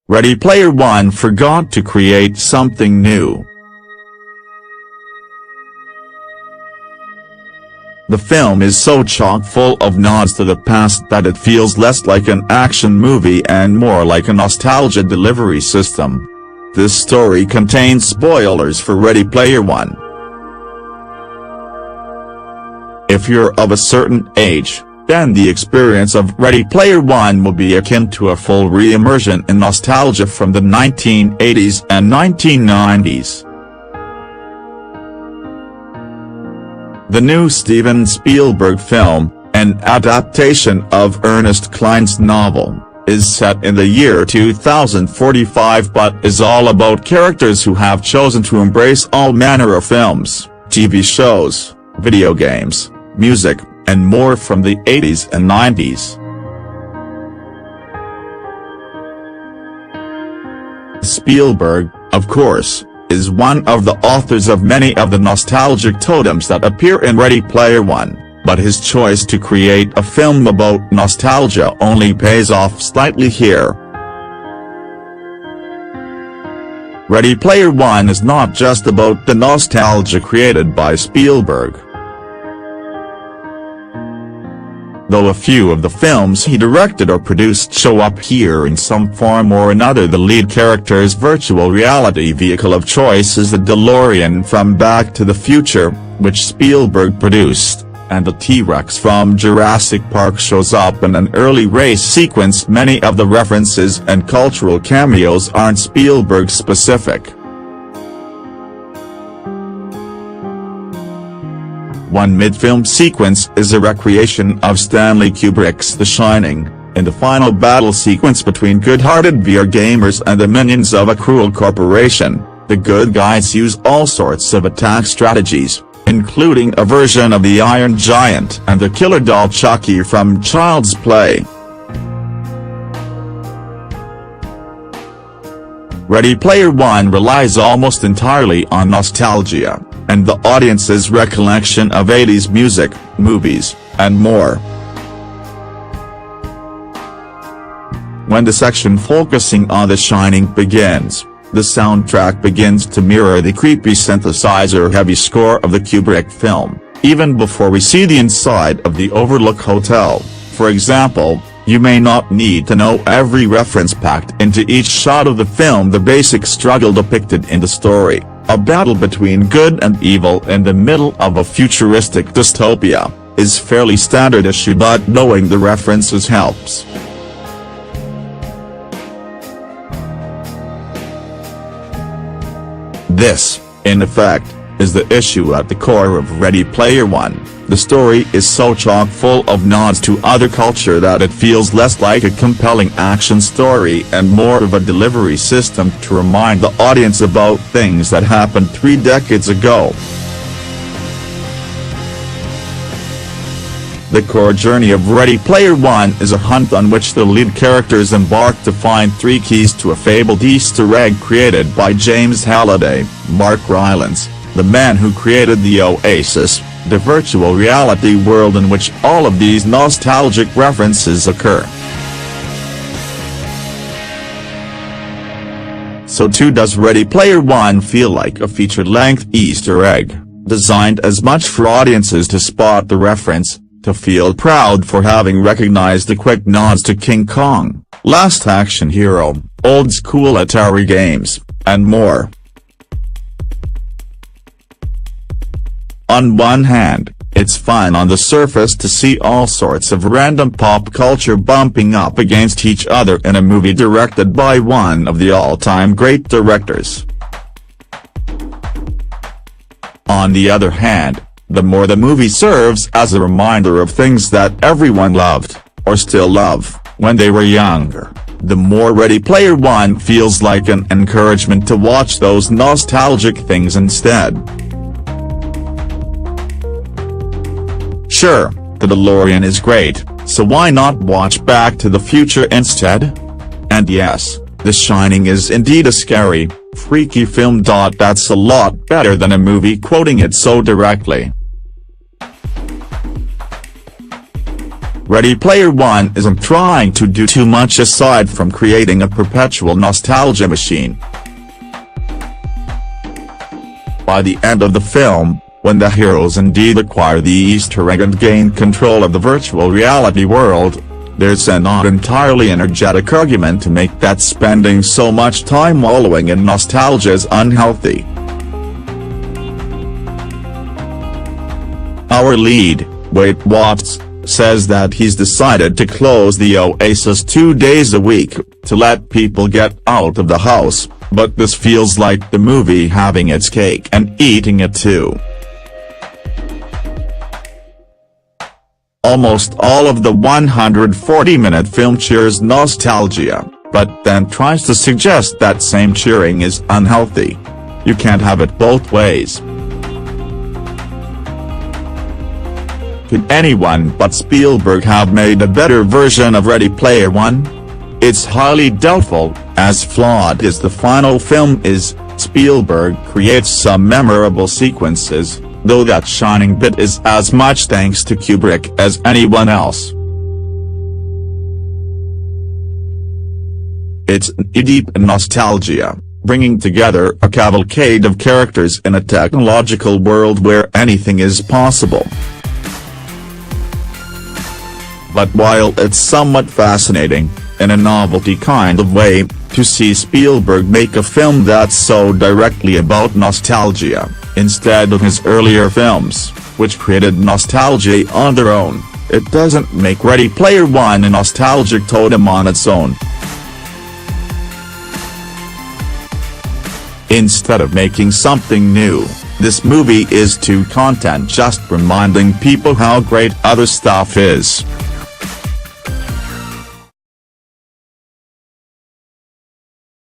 Ready Player One forgot to create something new. The film is so chock-full of nods to the past that it feels less like an action movie and more like a nostalgia delivery system. This story contains spoilers for Ready Player One. If you're of a certain age, then the experience of Ready Player One will be akin to a full re-immersion in nostalgia from the 1980s and 1990s. The new Steven Spielberg film, an adaptation of Ernest Cline's novel, is set in the year 2045 but is all about characters who have chosen to embrace all manner of films, TV shows, video games, music, and more from the 80s and 90s. Spielberg, of course, is one of the authors of many of the nostalgic totems that appear in Ready Player One, but his choice to create a film about nostalgia only pays off slightly here. Ready Player One is not just about the nostalgia created by Spielberg. Though a few of the films he directed or produced show up here in some form or another, the lead character's virtual reality vehicle of choice is the DeLorean from Back to the Future, which Spielberg produced, and the T-Rex from Jurassic Park shows up in an early race sequence. Many of the references and cultural cameos aren't Spielberg specific. One mid-film sequence is a recreation of Stanley Kubrick's The Shining, in the final battle sequence between good-hearted VR gamers and the minions of a cruel corporation. The good guys use all sorts of attack strategies, including a version of the Iron Giant and the killer doll Chucky from Child's Play. Ready Player One relies almost entirely on nostalgia, and the audience's recollection of 80s music, movies, and more. When the section focusing on The Shining begins, the soundtrack begins to mirror the creepy synthesizer-heavy score of the Kubrick film, even before we see the inside of the Overlook Hotel. For example, you may not need to know every reference packed into each shot of the film. The basic struggle depicted in the story, a battle between good and evil in the middle of a futuristic dystopia, is fairly standard issue, but knowing the references helps. This, in effect, is the issue at the core of Ready Player One. The story is so chock-full of nods to other culture that it feels less like a compelling action story and more of a delivery system to remind the audience about things that happened 3 decades ago. The core journey of Ready Player One is a hunt on which the lead characters embark to find 3 keys to a fabled Easter egg created by James Halliday, Mark Rylance, the man who created the Oasis, the virtual reality world in which all of these nostalgic references occur. So too does Ready Player One feel like a feature-length Easter egg, designed as much for audiences to spot the reference, to feel proud for having recognized the quick nods to King Kong, Last Action Hero, old-school Atari games, and more. On one hand, it's fun on the surface to see all sorts of random pop culture bumping up against each other in a movie directed by one of the all-time great directors. On the other hand, the more the movie serves as a reminder of things that everyone loved, or still love, when they were younger, the more Ready Player One feels like an encouragement to watch those nostalgic things instead. Sure, the DeLorean is great, so why not watch Back to the Future instead? And yes, The Shining is indeed a scary, freaky film. That's a lot better than a movie quoting it so directly. Ready Player One isn't trying to do too much aside from creating a perpetual nostalgia machine. By the end of the film, when the heroes indeed acquire the Easter egg and gain control of the virtual reality world, there's a not entirely energetic argument to make that spending so much time wallowing in nostalgia is unhealthy. Our lead, Wade Watts, says that he's decided to close the Oasis 2 days a week, to let people get out of the house, but this feels like the movie having its cake and eating it too. Almost all of the 140-minute film cheers nostalgia, but then tries to suggest that same cheering is unhealthy. You can't have it both ways. Could anyone but Spielberg have made a better version of Ready Player One? It's highly doubtful. As flawed as the final film is, Spielberg creates some memorable sequences, though that shining bit is as much thanks to Kubrick as anyone else. It's deep nostalgia, bringing together a cavalcade of characters in a technological world where anything is possible. But while it's somewhat fascinating, in a novelty kind of way, to see Spielberg make a film that's so directly about nostalgia, instead of his earlier films, which created nostalgia on their own, it doesn't make Ready Player One a nostalgic totem on its own. Instead of making something new, this movie is too content just reminding people how great other stuff is.